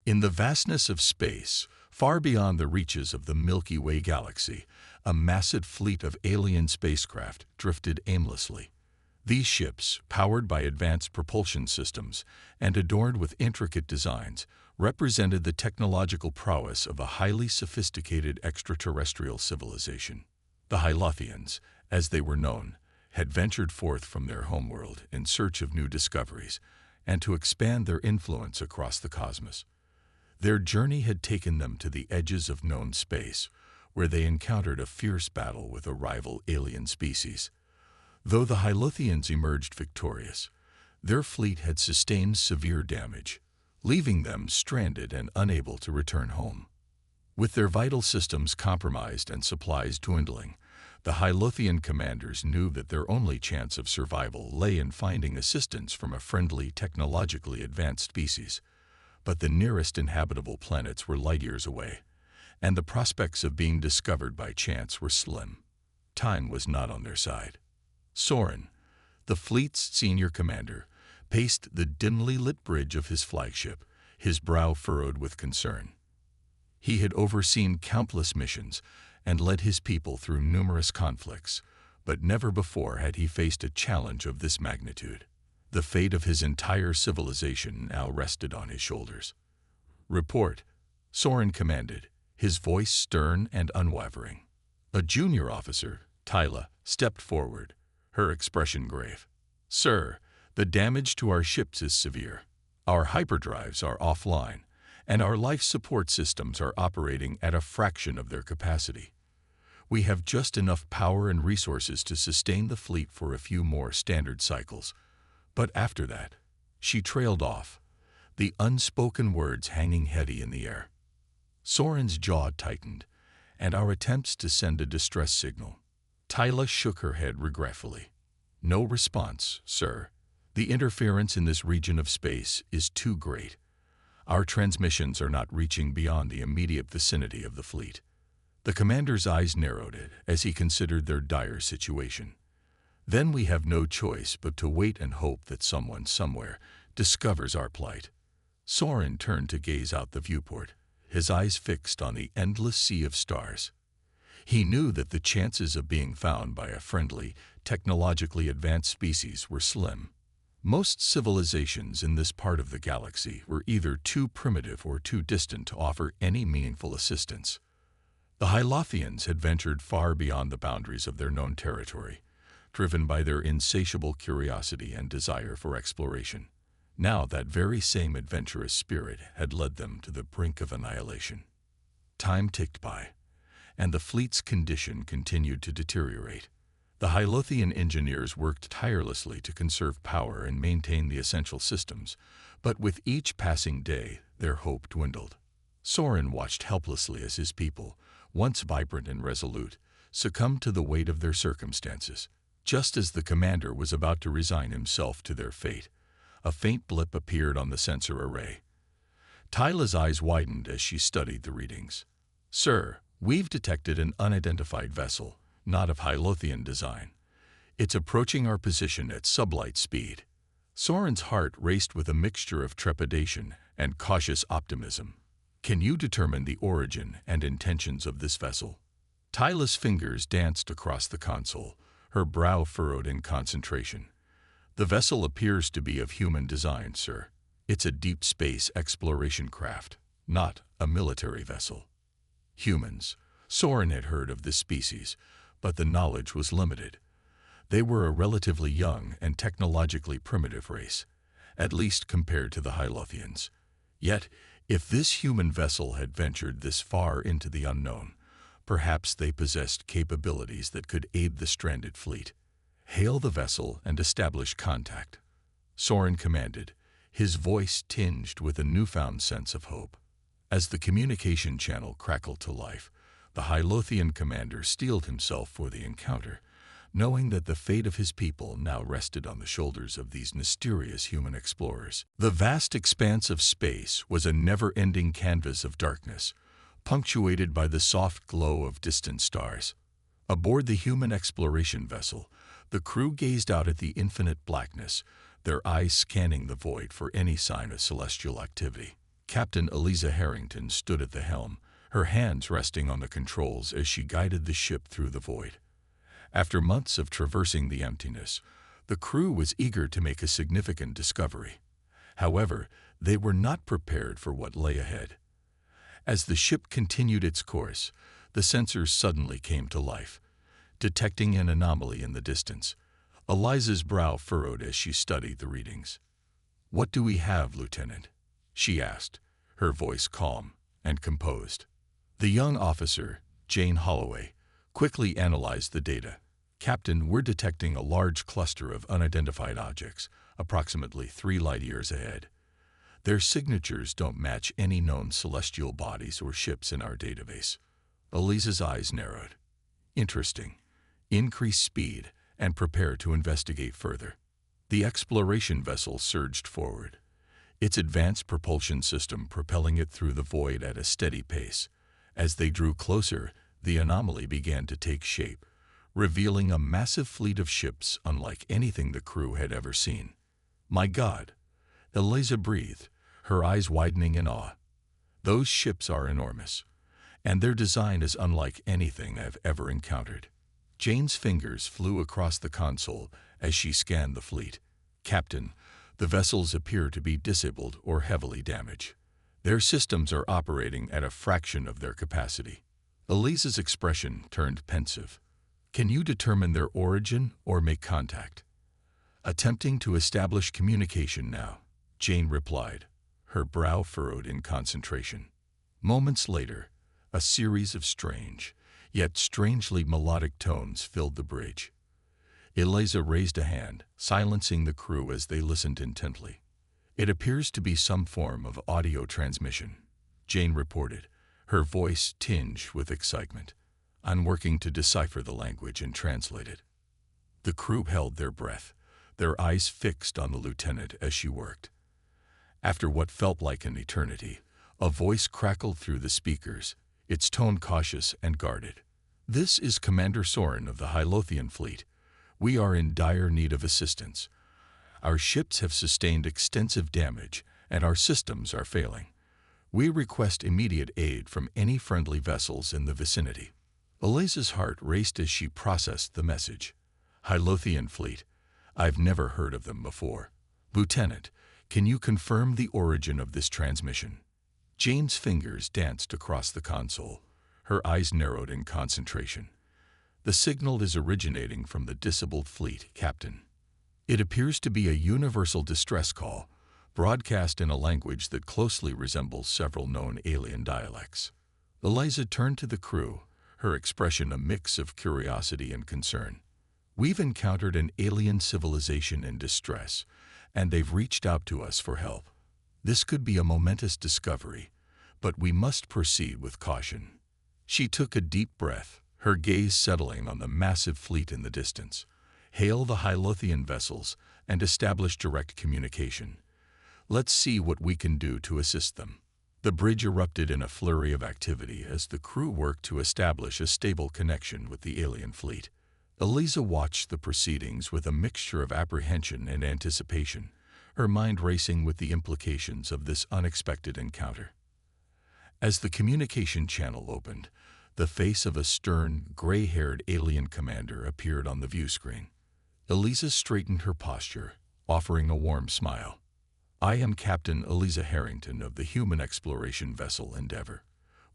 In the vastness of space, far beyond the reaches of the Milky Way galaxy, a massive fleet of alien spacecraft drifted aimlessly. These ships, powered by advanced propulsion systems and adorned with intricate designs, represented the technological prowess of a highly sophisticated extraterrestrial civilization. The Hylothians, as they were known, had ventured forth from their homeworld in search of new discoveries and to expand their influence across the cosmos. Their journey had taken them to the edges of known space, where they encountered a fierce battle with a rival alien species. Though the Hylothians emerged victorious, their fleet had sustained severe damage, leaving them stranded and unable to return home. With their vital systems compromised and supplies dwindling, the Hylothian commanders knew that their only chance of survival lay in finding assistance from a friendly, technologically advanced species. But the nearest inhabitable planets were light years away, and the prospects of being discovered by chance were slim. Time was not on their side. Soren, the fleet's senior commander, paced the dimly lit bridge of his flagship, his brow furrowed with concern. He had overseen countless missions and led his people through numerous conflicts, but never before had he faced a challenge of this magnitude. The fate of his entire civilization now rested on his shoulders. "Report," Soren commanded, his voice stern and unwavering. A junior officer, Tyla, stepped forward, her expression grave. "Sir, the damage to our ships is severe. Our hyperdrives are offline, and our life support systems are operating at a fraction of their capacity. We have just enough power and resources to sustain the fleet for a few more standard cycles. But after that," she trailed off, the unspoken words hanging heavy in the air. Soren's jaw tightened, and our attempts to send a distress signal. Tyla shook her head regretfully. "No response, sir. The interference in this region of space is too great. Our transmissions are not reaching beyond the immediate vicinity of the fleet." The commander's eyes narrowed as he considered their dire situation. "Then we have no choice but to wait and hope that someone somewhere discovers our plight." Soren turned to gaze out the viewport, his eyes fixed on the endless sea of stars. He knew that the chances of being found by a friendly, technologically advanced species were slim. Most civilizations in this part of the galaxy were either too primitive or too distant to offer any meaningful assistance. The Hylothians had ventured far beyond the boundaries of their known territory, driven by their insatiable curiosity and desire for exploration. Now that very same adventurous spirit had led them to the brink of annihilation. Time ticked by, and the fleet's condition continued to deteriorate. The Hylothian engineers worked tirelessly to conserve power and maintain the essential systems, but with each passing day, their hope dwindled. Soren watched helplessly as his people, once vibrant and resolute, succumbed to the weight of their circumstances. Just as the commander was about to resign himself to their fate, a faint blip appeared on the sensor array. Tyla's eyes widened as she studied the readings. "Sir, we've detected an unidentified vessel, not of Hylothian design. It's approaching our position at sublight speed." Soren's heart raced with a mixture of trepidation and cautious optimism. "Can you determine the origin and intentions of this vessel?" Tyla's fingers danced across the console, her brow furrowed in concentration. "The vessel appears to be of human design, sir. It's a deep space exploration craft, not a military vessel." Humans. Soren had heard of this species, but the knowledge was limited. They were a relatively young and technologically primitive race, at least compared to the Hylothians. Yet, if this human vessel had ventured this far into the unknown, perhaps they possessed capabilities that could aid the stranded fleet. "Hail the vessel and establish contact," Soren commanded, his voice tinged with a newfound sense of hope. As the communication channel crackled to life, the Hylothian commander steeled himself for the encounter, knowing that the fate of his people now rested on the shoulders of these mysterious human explorers. The vast expanse of space was a never-ending canvas of darkness, punctuated by the soft glow of distant stars. Aboard the human exploration vessel, the crew gazed out at the infinite blackness, their eyes scanning the void for any sign of celestial activity. Captain Eliza Harrington stood at the helm, her hands resting on the controls as she guided the ship through the void. After months of traversing the emptiness, the crew was eager to make a significant discovery. However, they were not prepared for what lay ahead. As the ship continued its course, the sensors suddenly came to life, detecting an anomaly in the distance. Eliza's brow furrowed as she studied the readings. "What do we have, Lieutenant?" she asked, her voice calm and composed. The young officer, Jane Holloway, quickly analyzed the data. "Captain, we're detecting a large cluster of unidentified objects, approximately 3 light-years ahead. Their signatures don't match any known celestial bodies or ships in our database." Eliza's eyes narrowed. "Interesting. Increase speed and prepare to investigate further." The exploration vessel surged forward, its advanced propulsion system propelling it through the void at a steady pace. As they drew closer, the anomaly began to take shape, revealing a massive fleet of ships unlike anything the crew had ever seen. "My God," Eliza breathed, her eyes widening in awe. "Those ships are enormous, and their design is unlike anything I've ever encountered." Jane's fingers flew across the console as she scanned the fleet. "Captain, the vessels appear to be disabled or heavily damaged. Their systems are operating at a fraction of their capacity." Eliza's expression turned pensive. "Can you determine their origin or make contact?" "Attempting to establish communication now," Jane replied, her brow furrowed in concentration. Moments later, a series of strange, yet strangely melodic tones filled the bridge. Eliza raised a hand, silencing the crew as they listened intently. "It appears to be some form of audio transmission," Jane reported, her voice tinged with excitement. "I'm working to decipher the language and translate it." The crew held their breath, their eyes fixed on the lieutenant as she worked. After what felt like an eternity, a voice crackled through the speakers, its tone cautious and guarded. "This is Commander Soren of the Hylothian fleet. We are in dire need of assistance. Our ships have sustained extensive damage, and our systems are failing. We request immediate aid from any friendly vessels in the vicinity." Eliza's heart raced as she processed the message. "Hylothian fleet. I've never heard of them before. Lieutenant, can you confirm the origin of this transmission?" Jane's fingers danced across the console, her eyes narrowed in concentration. "The signal is originating from the disabled fleet, Captain. It appears to be a universal distress call, broadcast in a language that closely resembles several known alien dialects." Eliza turned to the crew, her expression a mix of curiosity and concern. "We've encountered an alien civilization in distress, and they've reached out to us for help. This could be a momentous discovery, but we must proceed with caution." She took a deep breath, her gaze settling on the massive fleet in the distance. "Hail the Hylothian vessels and establish direct communication. Let's see what we can do to assist them." The bridge erupted in a flurry of activity as the crew worked to establish a stable connection with the alien fleet. Eliza watched the proceedings with a mixture of apprehension and anticipation, her mind racing with the implications of this unexpected encounter. As the communication channel opened, the face of a stern, gray-haired alien commander appeared on the view screen. Eliza straightened her posture, offering a warm smile. "I am Captain Eliza Harrington of the human exploration vessel Endeavour.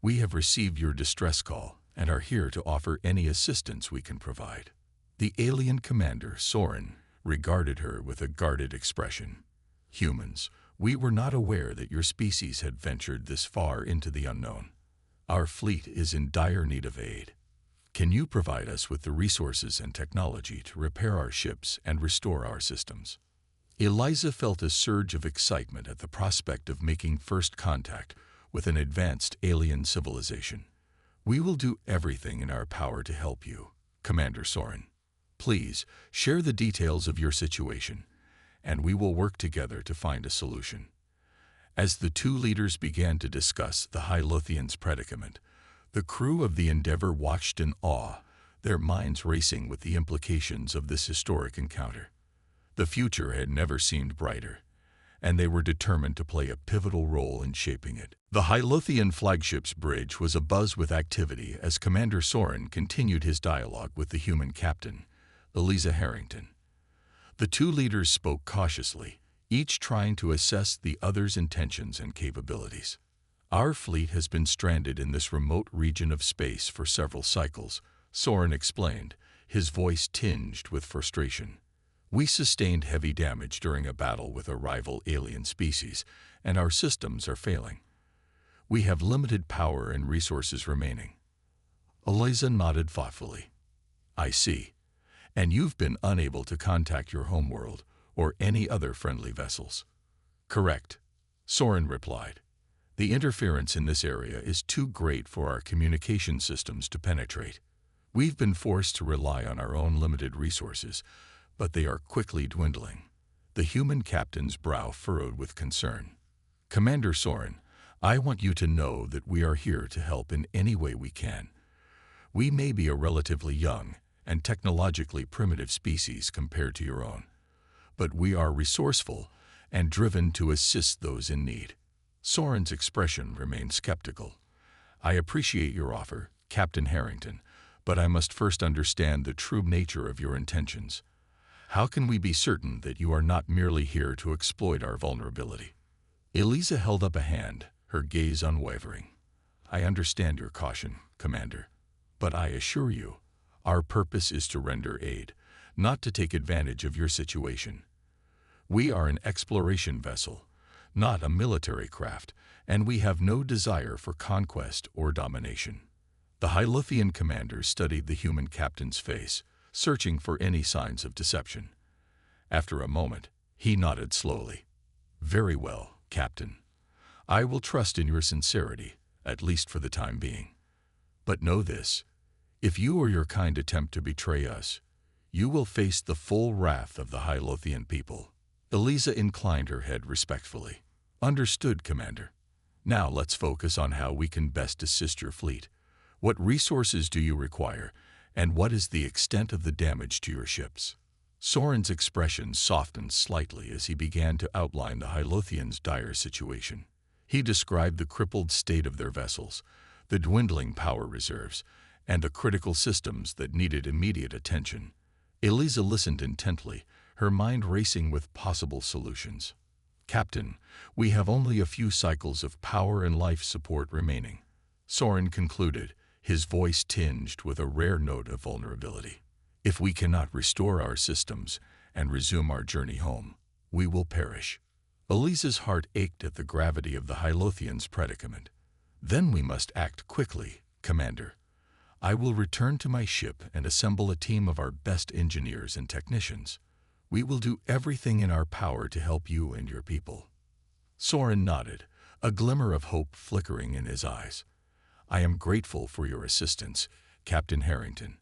We have received your distress call and are here to offer any assistance we can provide." The alien commander, Soren, regarded her with a guarded expression. "Humans, we were not aware that your species had ventured this far into the unknown. Our fleet is in dire need of aid. Can you provide us with the resources and technology to repair our ships and restore our systems?" Eliza felt a surge of excitement at the prospect of making first contact with an advanced alien civilization. "We will do everything in our power to help you, Commander Soren. Please share the details of your situation, and we will work together to find a solution." As the two leaders began to discuss the Hylothians' predicament, the crew of the Endeavour watched in awe, their minds racing with the implications of this historic encounter. The future had never seemed brighter, and they were determined to play a pivotal role in shaping it. The Hylothian flagship's bridge was abuzz with activity as Commander Soren continued his dialogue with the human captain, Eliza Harrington. The two leaders spoke cautiously, each trying to assess the other's intentions and capabilities. "Our fleet has been stranded in this remote region of space for several cycles," Soren explained, his voice tinged with frustration. "We sustained heavy damage during a battle with a rival alien species, and our systems are failing. We have limited power and resources remaining." Eliza nodded thoughtfully. "I see. And you've been unable to contact your homeworld or any other friendly vessels." "Correct," Soren replied. "The interference in this area is too great for our communication systems to penetrate. We've been forced to rely on our own limited resources, but they are quickly dwindling." The human captain's brow furrowed with concern. "Commander Soren, I want you to know that we are here to help in any way we can. We may be a relatively young and technologically primitive species compared to your own, but we are resourceful and driven to assist those in need." Soren's expression remained skeptical. "I appreciate your offer, Captain Harrington, but I must first understand the true nature of your intentions. How can we be certain that you are not merely here to exploit our vulnerability?" Eliza held up a hand, her gaze unwavering. "I understand your caution, Commander, but I assure you, our purpose is to render aid, not to take advantage of your situation. We are an exploration vessel, not a military craft, and we have no desire for conquest or domination." The Hylothian commander studied the human captain's face, searching for any signs of deception. After a moment, he nodded slowly. "Very well, Captain. I will trust in your sincerity, at least for the time being. But know this: if you or your kind attempt to betray us, you will face the full wrath of the Hylothian people." Eliza inclined her head respectfully. "Understood, Commander. Now let's focus on how we can best assist your fleet. What resources do you require, and what is the extent of the damage to your ships?" Soren's expression softened slightly as he began to outline the Hylothians' dire situation. He described the crippled state of their vessels, the dwindling power reserves, and the critical systems that needed immediate attention. Eliza listened intently, her mind racing with possible solutions. "Captain, we have only a few cycles of power and life support remaining," Soren concluded, his voice tinged with a rare note of vulnerability. "If we cannot restore our systems and resume our journey home, we will perish." Eliza's heart ached at the gravity of the Hylothians' predicament. "Then we must act quickly, Commander. I will return to my ship and assemble a team of our best engineers and technicians. We will do everything in our power to help you and your people." Soren nodded, a glimmer of hope flickering in his eyes. "I am grateful for your assistance, Captain Harrington.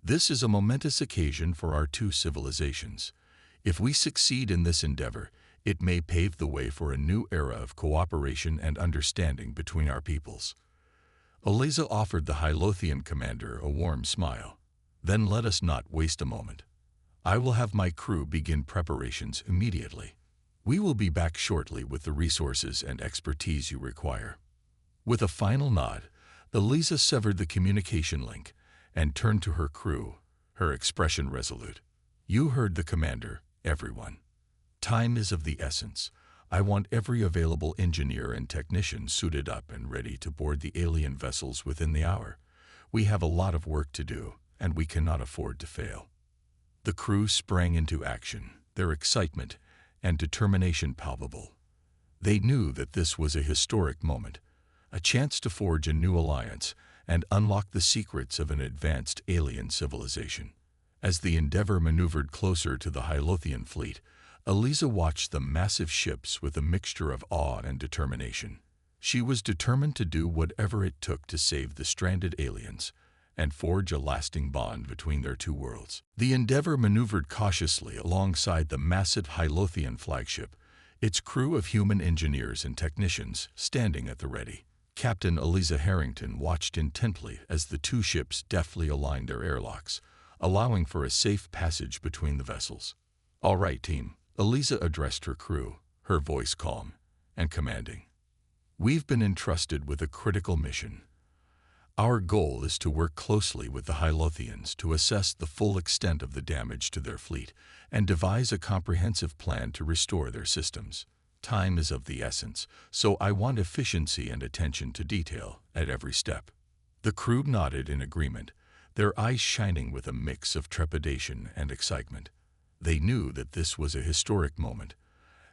This is a momentous occasion for our two civilizations. If we succeed in this endeavor, it may pave the way for a new era of cooperation and understanding between our peoples." Eliza offered the Hylothian commander a warm smile. "Then let us not waste a moment. I will have my crew begin preparations immediately. We will be back shortly with the resources and expertise you require." With a final nod, Eliza severed the communication link and turned to her crew, her expression resolute. "You heard the commander, everyone. Time is of the essence. I want every available engineer and technician suited up and ready to board the alien vessels within the hour. We have a lot of work to do, and we cannot afford to fail." The crew sprang into action, their excitement and determination palpable. They knew that this was a historic moment, a chance to forge a new alliance and unlock the secrets of an advanced alien civilization. As the Endeavour maneuvered closer to the Hylothian fleet, Eliza watched the massive ships with a mixture of awe and determination. She was determined to do whatever it took to save the stranded aliens and forge a lasting bond between their two worlds. The Endeavour maneuvered cautiously alongside the massive Hylothian flagship, its crew of human engineers and technicians standing at the ready. Captain Eliza Harrington watched intently as the two ships deftly aligned their airlocks, allowing for a safe passage between the vessels. "All right, team," Eliza addressed her crew, her voice calm and commanding. "We've been entrusted with a critical mission. Our goal is to work closely with the Hylothians to assess the full extent of the damage to their fleet and devise a comprehensive plan to restore their systems. Time is of the essence, so I want efficiency and attention to detail at every step." The crew nodded in agreement, their eyes shining with a mix of trepidation and excitement. They knew that this was a historic moment,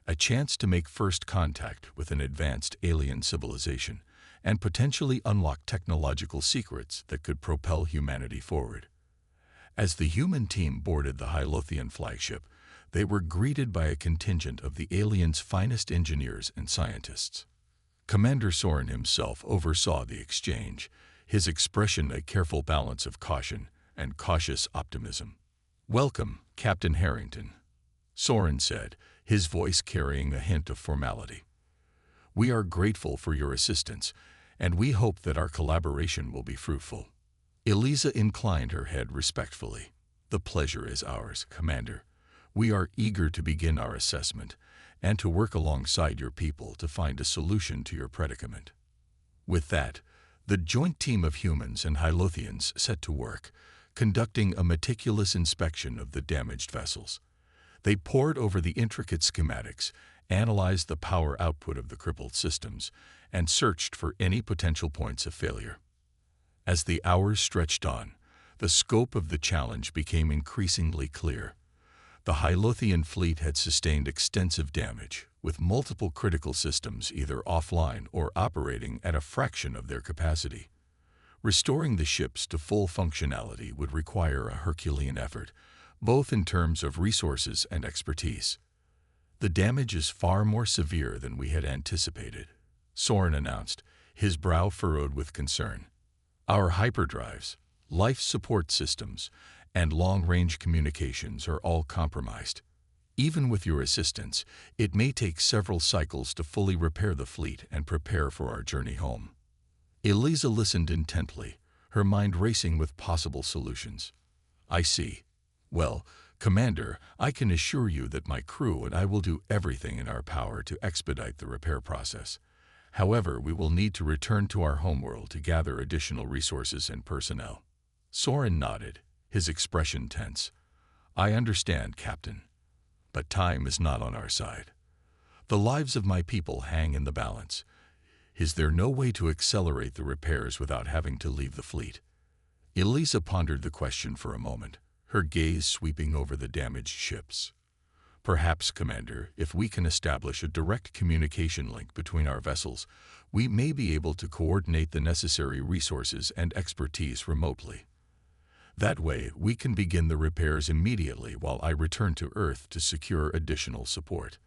a chance to make first contact with an advanced alien civilization and potentially unlock technological secrets that could propel humanity forward. As the human team boarded the Hylothian flagship, they were greeted by a contingent of the aliens' finest engineers and scientists. Commander Soren himself oversaw the exchange, his expression a careful balance of caution and cautious optimism. "Welcome, Captain Harrington," Soren said, his voice carrying a hint of formality. "We are grateful for your assistance, and we hope that our collaboration will be fruitful." Eliza inclined her head respectfully. "The pleasure is ours, Commander. We are eager to begin our assessment and to work alongside your people to find a solution to your predicament." With that, the joint team of humans and Hylothians set to work, conducting a meticulous inspection of the damaged vessels. They pored over the intricate schematics, analyzed the power output of the crippled systems, and searched for any potential points of failure. As the hours stretched on, the scope of the challenge became increasingly clear. The Hylothian fleet had sustained extensive damage, with multiple critical systems either offline or operating at a fraction of their capacity. Restoring the ships to full functionality would require a Herculean effort, both in terms of resources and expertise. "The damage is far more severe than we had anticipated," Soren announced, his brow furrowed with concern. "Our hyperdrives, life support systems, and long-range communications are all compromised. Even with your assistance, it may take several cycles to fully repair the fleet and prepare for our journey home." Eliza listened intently, her mind racing with possible solutions. "I see. Well, Commander, I can assure you that my crew and I will do everything in our power to expedite the repair process. However, we will need to return to our homeworld to gather additional resources and personnel." Soren nodded, his expression tense. "I understand, Captain. But time is not on our side. The lives of my people hang in the balance. Is there no way to accelerate the repairs without having to leave the fleet?" Eliza pondered the question for a moment, her gaze sweeping over the damaged ships. "Perhaps, Commander, if we can establish a direct communication link between our vessels, we may be able to coordinate the necessary resources and expertise remotely. That way, we can begin the repairs immediately while I return to Earth to secure additional support."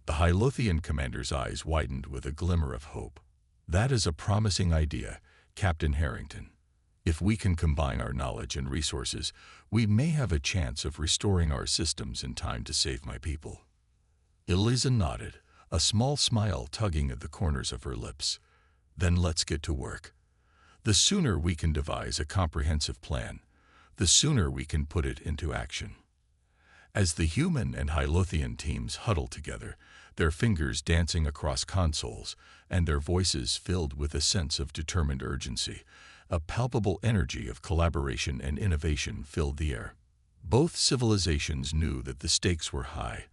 The Hylothian commander's eyes widened with a glimmer of hope. "That is a promising idea, Captain Harrington. If we can combine our knowledge and resources, we may have a chance of restoring our systems in time to save my people." Eliza nodded, a small smile tugging at the corners of her lips. "Then let's get to work. The sooner we can devise a comprehensive plan, the sooner we can put it into action." As the human and Hylothian teams huddled together, their fingers dancing across consoles and their voices filled with a sense of determined urgency, a palpable energy of collaboration and innovation filled the air. Both civilizations knew that the stakes were high,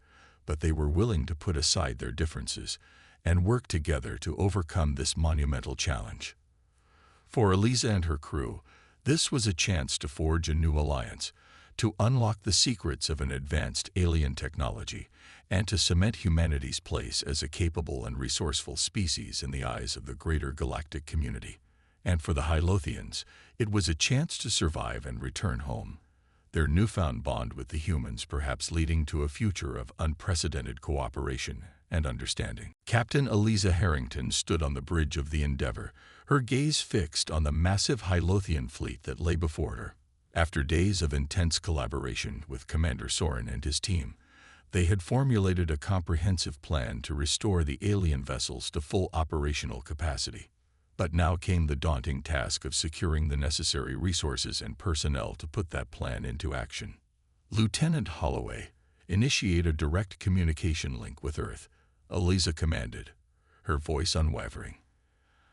but they were willing to put aside their differences and work together to overcome this monumental challenge. For Eliza and her crew, this was a chance to forge a new alliance, to unlock the secrets of an advanced alien technology, and to cement humanity's place as a capable and resourceful species in the eyes of the greater galactic community. And for the Hylothians, it was a chance to survive and return home, their newfound bond with the humans perhaps leading to a future of unprecedented cooperation and understanding. Captain Eliza Harrington stood on the bridge of the Endeavour, her gaze fixed on the massive Hylothian fleet that lay before her. After days of intense collaboration with Commander Soren and his team, they had formulated a comprehensive plan to restore the alien vessels to full operational capacity. But now came the daunting task of securing the necessary resources and personnel to put that plan into action. Lieutenant Holloway, initiate a direct communication link with Earth, Eliza commanded, her voice unwavering.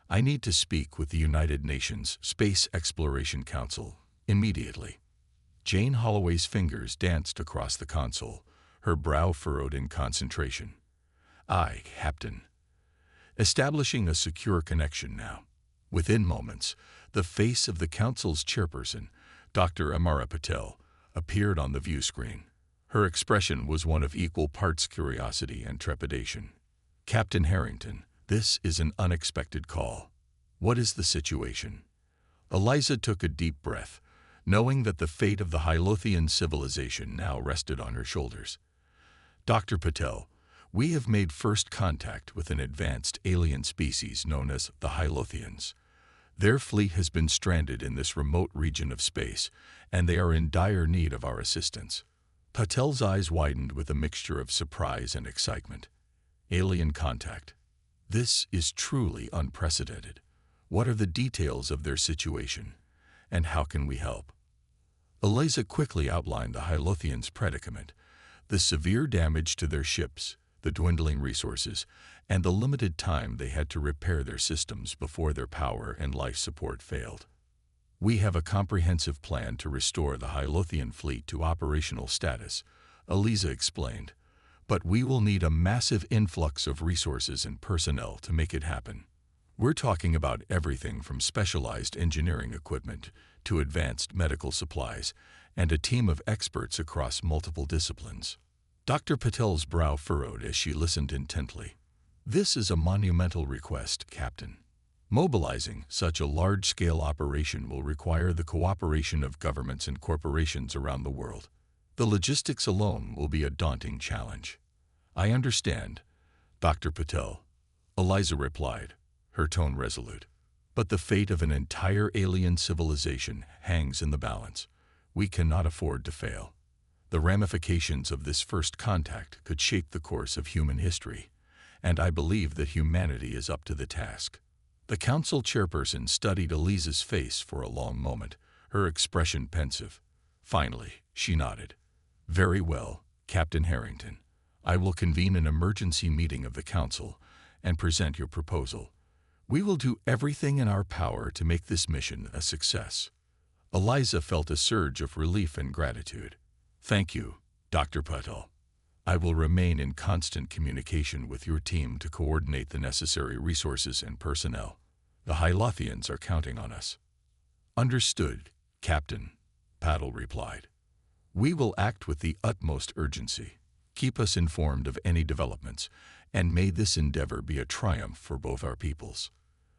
"I need to speak with the United Nations Space Exploration Council immediately." Jane Holloway's fingers danced across the console, her brow furrowed in concentration. "Aye, Captain." Establishing a secure connection now. Within moments, the face of the council's chairperson, Dr. Amara Patel, appeared on the view screen. Her expression was one of equal parts curiosity and trepidation. "Captain Harrington, this is an unexpected call. What is the situation?" Eliza took a deep breath, knowing that the fate of the Hylothian civilization now rested on her shoulders. "Dr. Patel, we have made first contact with an advanced alien species known as the Hylothians. Their fleet has been stranded in this remote region of space, and they are in dire need of our assistance." Patel's eyes widened with a mixture of surprise and excitement. "Alien contact. This is truly unprecedented. What are the details of their situation, and how can we help?" Eliza quickly outlined the Hylothians' predicament, the severe damage to their ships, the dwindling resources, and the limited time they had to repair their systems before their power and life support failed. "We have a comprehensive plan to restore the Hylothian fleet to operational status," Eliza explained, "but we will need a massive influx of resources and personnel to make it happen. We're talking about everything from specialized engineering equipment to advanced medical supplies and a team of experts across multiple disciplines." Dr. Patel's brow furrowed as she listened intently. "This is a monumental request, Captain. Mobilizing such a large-scale operation will require the cooperation of governments and corporations around the world. The logistics alone will be a daunting challenge." "I understand, Dr. Patel," Eliza replied, her tone resolute. "But the fate of an entire alien civilization hangs in the balance. We cannot afford to fail. The ramifications of this first contact could shape the course of human history, and I believe that humanity is up to the task." The council chairperson studied Eliza's face for a long moment, her expression pensive. Finally, she nodded. "Very well, Captain Harrington. I will convene an emergency meeting of the council and present your proposal. We will do everything in our power to make this mission a success." Eliza felt a surge of relief and gratitude. "Thank you, Dr. Patel. I will remain in constant communication with your team to coordinate the necessary resources and personnel. The Hylothians are counting on us." "Understood, Captain," Patel replied. "We will act with the utmost urgency. Keep us informed of any developments, and may this endeavor be a triumph for both our peoples."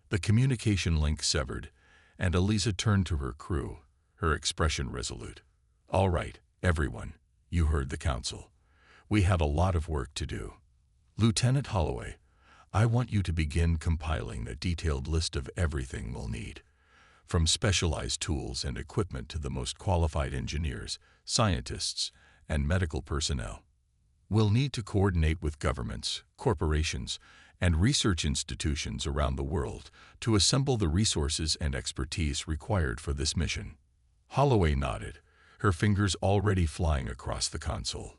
The communication link severed, and Eliza turned to her crew, her expression resolute. "All right, everyone, you heard the council. We have a lot of work to do. Lieutenant Holloway, I want you to begin compiling a detailed list of everything we'll need, from specialized tools and equipment to the most qualified engineers, scientists, and medical personnel. We'll need to coordinate with governments, corporations, and research institutions around the world to assemble the resources and expertise required for this mission." Holloway nodded, her fingers already flying across the console.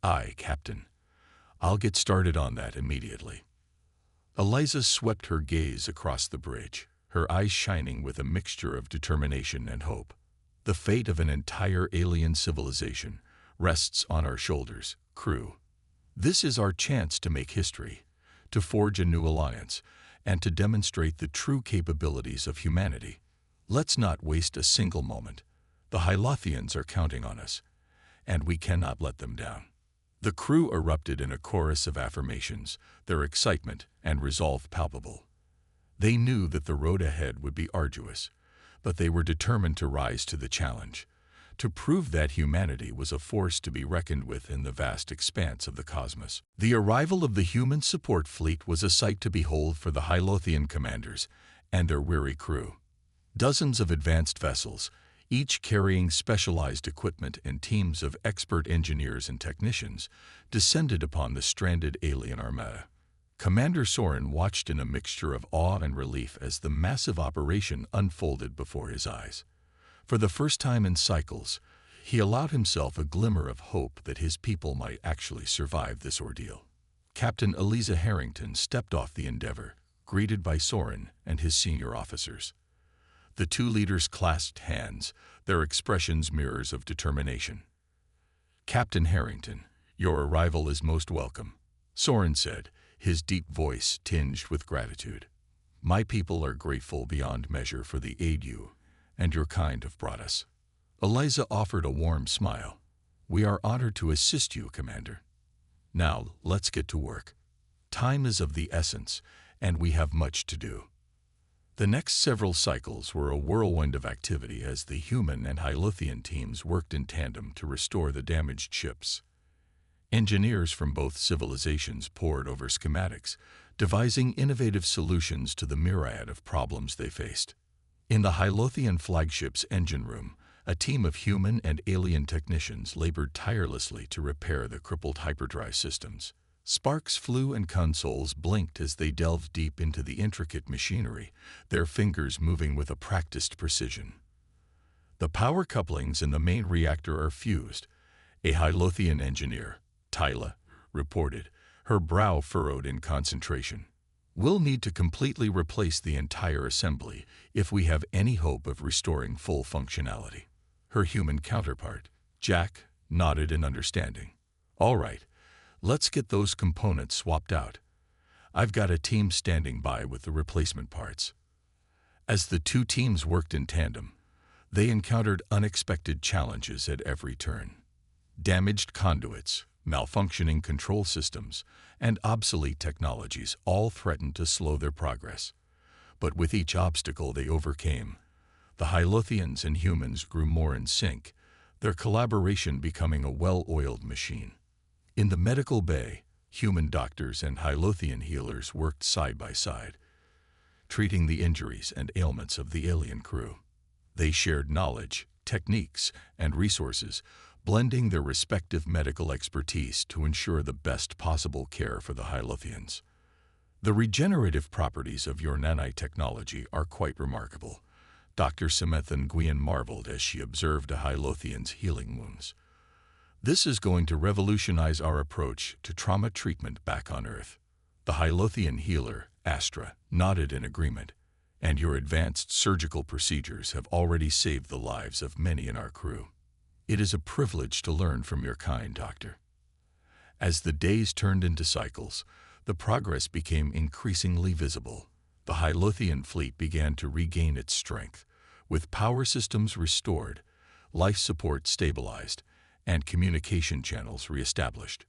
"Aye, Captain. I'll get started on that immediately." Eliza swept her gaze across the bridge, her eyes shining with a mixture of determination and hope. "The fate of an entire alien civilization rests on our shoulders, crew. This is our chance to make history, to forge a new alliance, and to demonstrate the true capabilities of humanity. Let's not waste a single moment. The Hylothians are counting on us, and we cannot let them down." The crew erupted in a chorus of affirmations, their excitement and resolve palpable. They knew that the road ahead would be arduous, but they were determined to rise to the challenge, to prove that humanity was a force to be reckoned with in the vast expanse of the cosmos. The arrival of the human support fleet was a sight to behold for the Hylothian commanders and their weary crew. Dozens of advanced vessels, each carrying specialized equipment and teams of expert engineers and technicians, descended upon the stranded alien armada. Commander Soren watched in a mixture of awe and relief as the massive operation unfolded before his eyes. For the first time in cycles, he allowed himself a glimmer of hope that his people might actually survive this ordeal. Captain Eliza Harrington stepped off the Endeavour, greeted by Soren and his senior officers. The two leaders clasped hands, their expressions mirrors of determination. "Captain Harrington, your arrival is most welcome," Soren said, his deep voice tinged with gratitude. "My people are grateful beyond measure for the aid you and your kind have brought us." Eliza offered a warm smile. "We are honored to assist you, Commander. Now, let's get to work. Time is of the essence, and we have much to do." The next several cycles were a whirlwind of activity as the human and Hylothian teams worked in tandem to restore the damaged ships. Engineers from both civilizations pored over schematics, devising innovative solutions to the myriad of problems they faced. In the Hylothian flagship's engine room, a team of human and alien technicians labored tirelessly to repair the crippled hyperdrive systems. Sparks flew and consoles blinked as they delved deep into the intricate machinery, their fingers moving with a practiced precision. "The power couplings in the main reactor are fused," a Hylothian engineer, Tyla, reported, her brow furrowed in concentration. "We'll need to completely replace the entire assembly if we have any hope of restoring full functionality." Her human counterpart, Jack, nodded in understanding. "All right, let's get those components swapped out. I've got a team standing by with the replacement parts." As the two teams worked in tandem, they encountered unexpected challenges at every turn. Damaged conduits, malfunctioning control systems, and obsolete technologies all threatened to slow their progress. But with each obstacle they overcame, the Hylothians and humans grew more in sync, their collaboration becoming a well-oiled machine. In the medical bay, human doctors and Hylothian healers worked side by side, treating the injuries and ailments of the alien crew. They shared knowledge, techniques, and resources, blending their respective medical expertise to ensure the best possible care for the Hylothians. "The regenerative properties of your nanotechnology are quite remarkable," Dr. Samantha Nguyen marveled as she observed a Hylothian's healing wounds. "This is going to revolutionize our approach to trauma treatment back on Earth." The Hylothian healer, Astra, nodded in agreement. "And your advanced surgical procedures have already saved the lives of many in our crew. It is a privilege to learn from your kind, Doctor." As the days turned into cycles, the progress became increasingly visible. The Hylothian fleet began to regain its strength, with power systems restored, life support stabilized, and communication channels reestablished.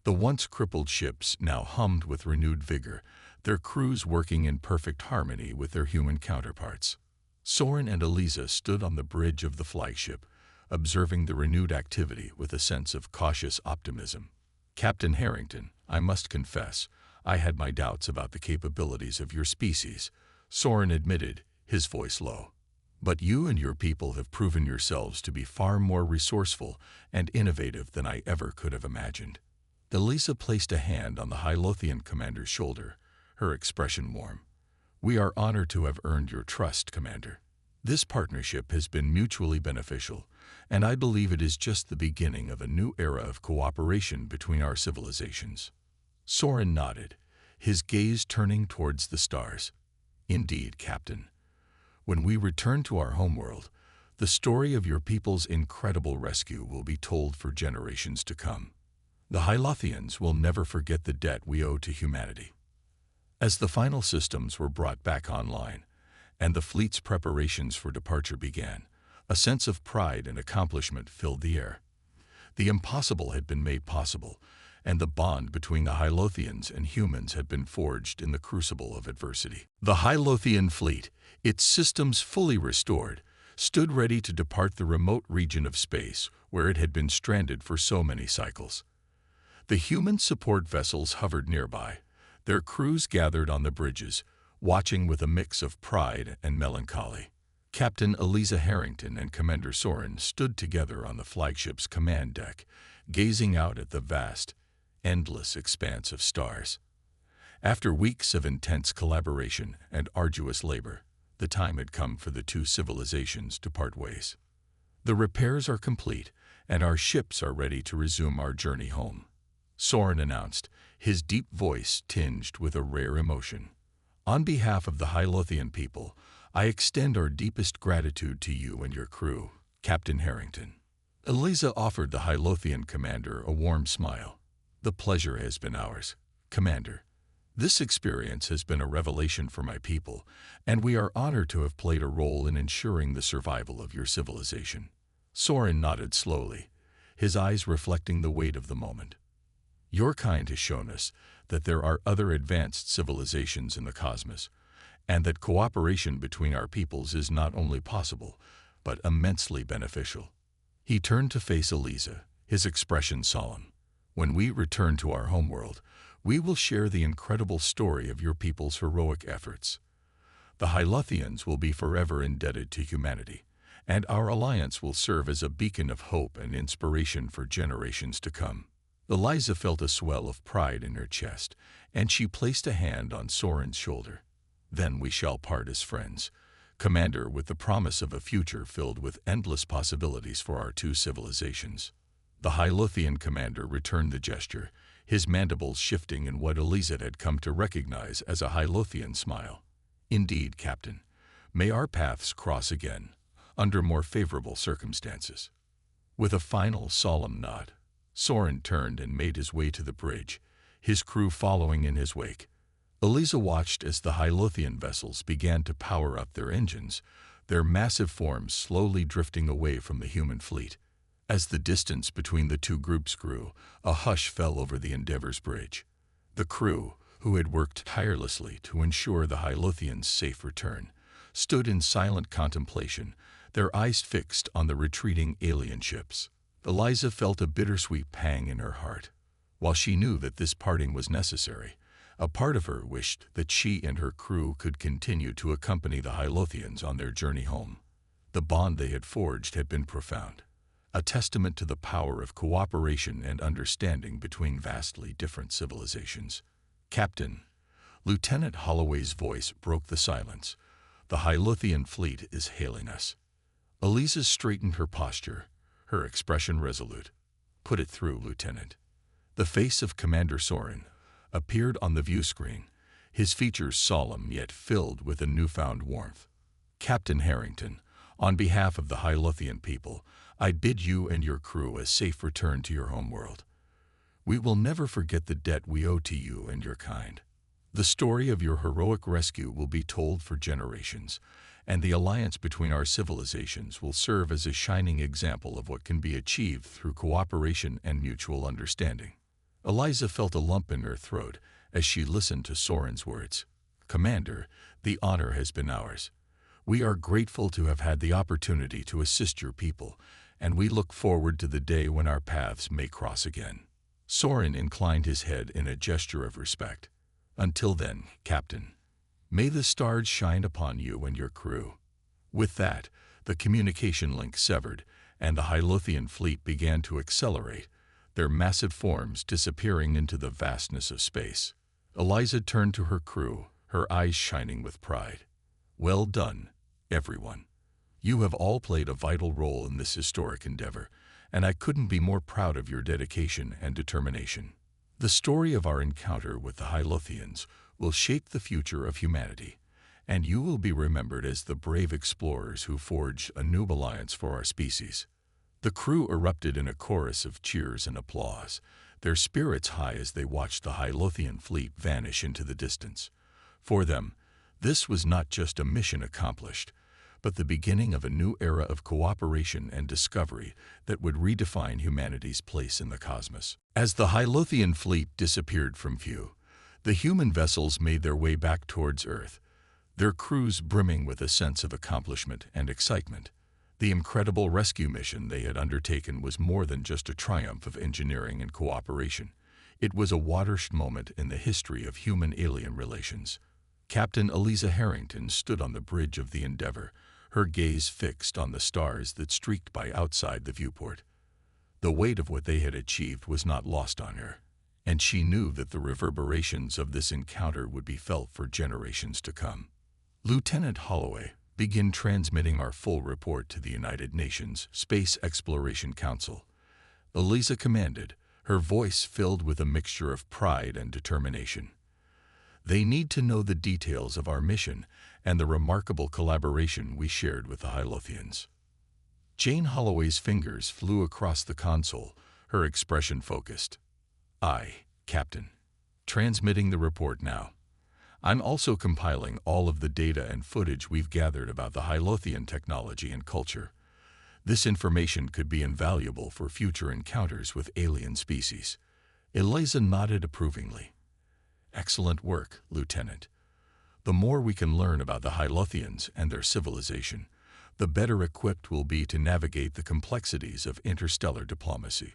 The once crippled ships now hummed with renewed vigor, their crews working in perfect harmony with their human counterparts. Soren and Eliza stood on the bridge of the flagship, observing the renewed activity with a sense of cautious optimism. "Captain Harrington, I must confess, I had my doubts about the capabilities of your species," Soren admitted, his voice low. "But you and your people have proven yourselves to be far more resourceful and innovative than I ever could have imagined." Eliza placed a hand on the Hylothian commander's shoulder, her expression warm. "We are honored to have earned your trust, Commander. This partnership has been mutually beneficial, and I believe it is just the beginning of a new era of cooperation between our civilizations." Soren nodded, his gaze turning towards the stars. "Indeed, Captain. When we return to our homeworld, the story of your people's incredible rescue will be told for generations to come. The Hylothians will never forget the debt we owe to humanity." As the final systems were brought back online, and the fleet's preparations for departure began, a sense of pride and accomplishment filled the air. The impossible had been made possible, and the bond between the Hylothians and humans had been forged in the crucible of adversity. The Hylothian fleet, its systems fully restored, stood ready to depart the remote region of space where it had been stranded for so many cycles. The human support vessels hovered nearby, their crews gathered on the bridges, watching with a mix of pride and melancholy. Captain Eliza Harrington and Commander Soren stood together on the flagship's command deck, gazing out at the vast, endless expanse of stars. After weeks of intense collaboration and arduous labor, the time had come for the two civilizations to part ways. "The repairs are complete, and our ships are ready to resume our journey home," Soren announced, his deep voice tinged with a rare emotion. "On behalf of the Hylothian people, I extend our deepest gratitude to you and your crew, Captain Harrington." Eliza offered the Hylothian commander a warm smile. "The pleasure has been ours, Commander. This experience has been a revelation for my people, and we are honored to have played a role in ensuring the survival of your civilization." Soren nodded slowly, his eyes reflecting the weight of the moment. "Your kind has shown us that there are other advanced civilizations in the cosmos, and that cooperation between our peoples is not only possible, but immensely beneficial." He turned to face Eliza, his expression solemn. "When we return to our homeworld, we will share the incredible story of your people's heroic efforts. The Hylothians will be forever indebted to humanity, and our alliance will serve as a beacon of hope and inspiration for generations to come." Eliza felt a swell of pride in her chest, and she placed a hand on Soren's shoulder. "Then we shall part as friends, Commander, with the promise of a future filled with endless possibilities for our two civilizations." The Hylothian commander returned the gesture, his mandibles shifting in what Eliza had come to recognize as a Hylothian smile. "Indeed, Captain. May our paths cross again, under more favorable circumstances." With a final solemn nod, Soren turned and made his way to the bridge, his crew following in his wake. Eliza watched as the Hylothian vessels began to power up their engines, their massive forms slowly drifting away from the human fleet. As the distance between the two groups grew, a hush fell over the Endeavor's bridge. The crew, who had worked tirelessly to ensure the Hylothians' safe return, stood in silent contemplation, their eyes fixed on the retreating alien ships. Eliza felt a bittersweet pang in her heart. While she knew that this parting was necessary, a part of her wished that she and her crew could continue to accompany the Hylothians on their journey home. The bond they had forged had been profound, a testament to the power of cooperation and understanding between vastly different civilizations. "Captain," Lieutenant Holloway's voice broke the silence, "the Hylothian fleet is hailing us." Eliza straightened her posture, her expression resolute. "Put it through, Lieutenant." The face of Commander Soren appeared on the view screen, his features solemn yet filled with a newfound warmth. "Captain Harrington, on behalf of the Hylothian people, I bid you and your crew a safe return to your homeworld. We will never forget the debt we owe to you and your kind. The story of your heroic rescue will be told for generations, and the alliance between our civilizations will serve as a shining example of what can be achieved through cooperation and mutual understanding." Eliza felt a lump in her throat as she listened to Soren's words. "Commander, the honor has been ours. We are grateful to have had the opportunity to assist your people, and we look forward to the day when our paths may cross again." Soren inclined his head in a gesture of respect. "Until then, Captain, may the stars shine upon you and your crew." With that, the communication link severed, and the Hylothian fleet began to accelerate, their massive forms disappearing into the vastness of space. Eliza turned to her crew, her eyes shining with pride. "Well done, everyone. You have all played a vital role in this historic endeavor, and I couldn't be more proud of your dedication and determination. The story of our encounter with the Hylothians will shape the future of humanity, and you will be remembered as the brave explorers who forged a new alliance for our species." The crew erupted in a chorus of cheers and applause, their spirits high as they watched the Hylothian fleet vanish into the distance. For them, this was not just a mission accomplished, but the beginning of a new era of cooperation and discovery that would redefine humanity's place in the cosmos. As the Hylothian fleet disappeared from view, the human vessels made their way back towards Earth, their crews brimming with a sense of accomplishment and excitement. The incredible rescue mission they had undertaken was more than just a triumph of engineering and cooperation. It was a watershed moment in the history of human-alien relations. Captain Eliza Harrington stood on the bridge of the Endeavor, her gaze fixed on the stars that streaked by outside the viewport. The weight of what they had achieved was not lost on her, and she knew that the reverberations of this encounter would be felt for generations to come. "Lieutenant Holloway, begin transmitting our full report to the United Nations Space Exploration Council," Eliza commanded, her voice filled with a mixture of pride and determination. "They need to know the details of our mission and the remarkable collaboration we shared with the Hylothians." Jane Holloway's fingers flew across the console, her expression focused. "Aye, Captain. Transmitting the report now. I'm also compiling all of the data and footage we've gathered about the Hylothian technology and culture. This information could be invaluable for future encounters with alien species." Eliza nodded approvingly. "Excellent work, Lieutenant. The more we can learn about the Hylothians and their civilization, the better equipped we'll be to navigate the complexities of interstellar diplomacy."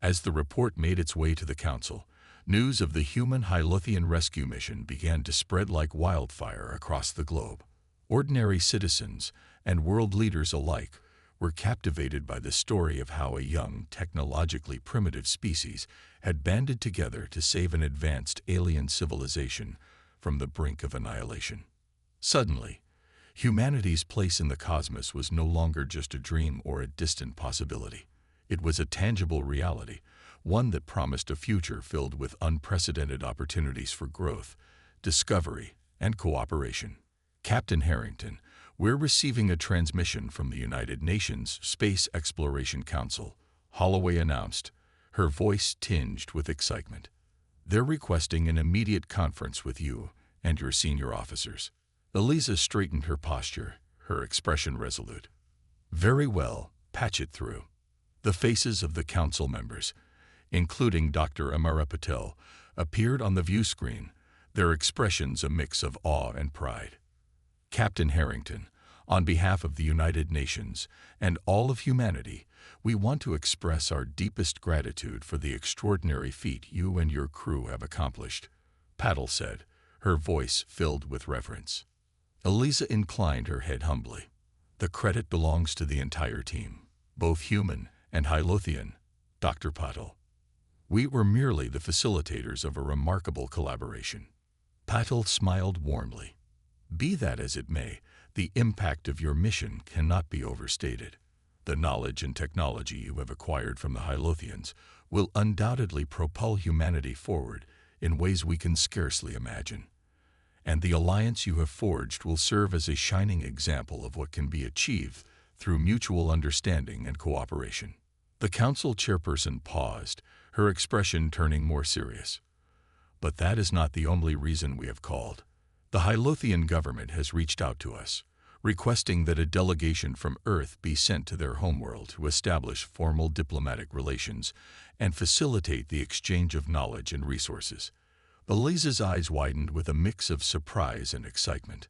As the report made its way to the Council, news of the human Hylothian rescue mission began to spread like wildfire across the globe. Ordinary citizens and world leaders alike were captivated by the story of how a young, technologically primitive species had banded together to save an advanced alien civilization from the brink of annihilation. Suddenly, humanity's place in the cosmos was no longer just a dream or a distant possibility. It was a tangible reality, one that promised a future filled with unprecedented opportunities for growth, discovery, and cooperation. "Captain Harrington, we're receiving a transmission from the United Nations Space Exploration Council," Holloway announced, her voice tinged with excitement. "They're requesting an immediate conference with you and your senior officers." Eliza straightened her posture, her expression resolute. "Very well, patch it through." The faces of the council members, including Dr. Amara Patel, appeared on the view screen, their expressions a mix of awe and pride. "Captain Harrington, on behalf of the United Nations and all of humanity, we want to express our deepest gratitude for the extraordinary feat you and your crew have accomplished," Patel said, her voice filled with reverence. Eliza inclined her head humbly. "The credit belongs to the entire team, both human and Hylothian, Dr. Patel. We were merely the facilitators of a remarkable collaboration." Patel smiled warmly. "Be that as it may, the impact of your mission cannot be overstated. The knowledge and technology you have acquired from the Hylothians will undoubtedly propel humanity forward in ways we can scarcely imagine. And the alliance you have forged will serve as a shining example of what can be achieved through mutual understanding and cooperation." The council chairperson paused, her expression turning more serious. "But that is not the only reason we have called. The Hylothian government has reached out to us, requesting that a delegation from Earth be sent to their homeworld to establish formal diplomatic relations and facilitate the exchange of knowledge and resources." Eliza's eyes widened with a mix of surprise and excitement.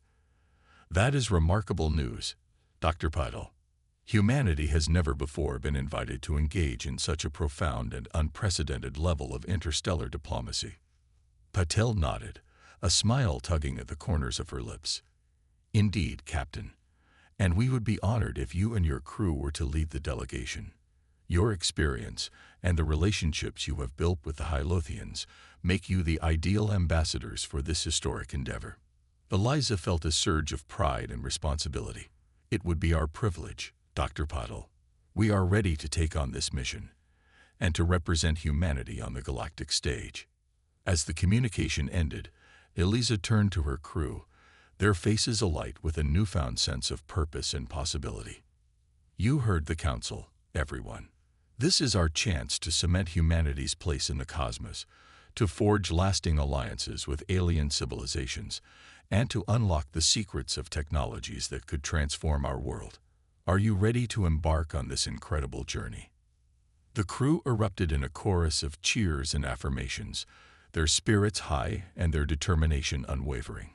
"That is remarkable news, Dr. Patel. Humanity has never before been invited to engage in such a profound and unprecedented level of interstellar diplomacy." Patel nodded, a smile tugging at the corners of her lips. "Indeed, Captain, and we would be honored if you and your crew were to lead the delegation. Your experience and the relationships you have built with the Hylothians make you the ideal ambassadors for this historic endeavor." Eliza felt a surge of pride and responsibility. "It would be our privilege, Dr. Patel. We are ready to take on this mission and to represent humanity on the galactic stage." As the communication ended, Eliza turned to her crew, their faces alight with a newfound sense of purpose and possibility. "You heard the council, everyone. This is our chance to cement humanity's place in the cosmos, to forge lasting alliances with alien civilizations, and to unlock the secrets of technologies that could transform our world. Are you ready to embark on this incredible journey?" The crew erupted in a chorus of cheers and affirmations, their spirits high and their determination unwavering.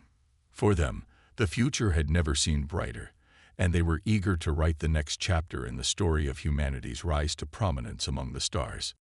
For them, the future had never seemed brighter, and they were eager to write the next chapter in the story of humanity's rise to prominence among the stars.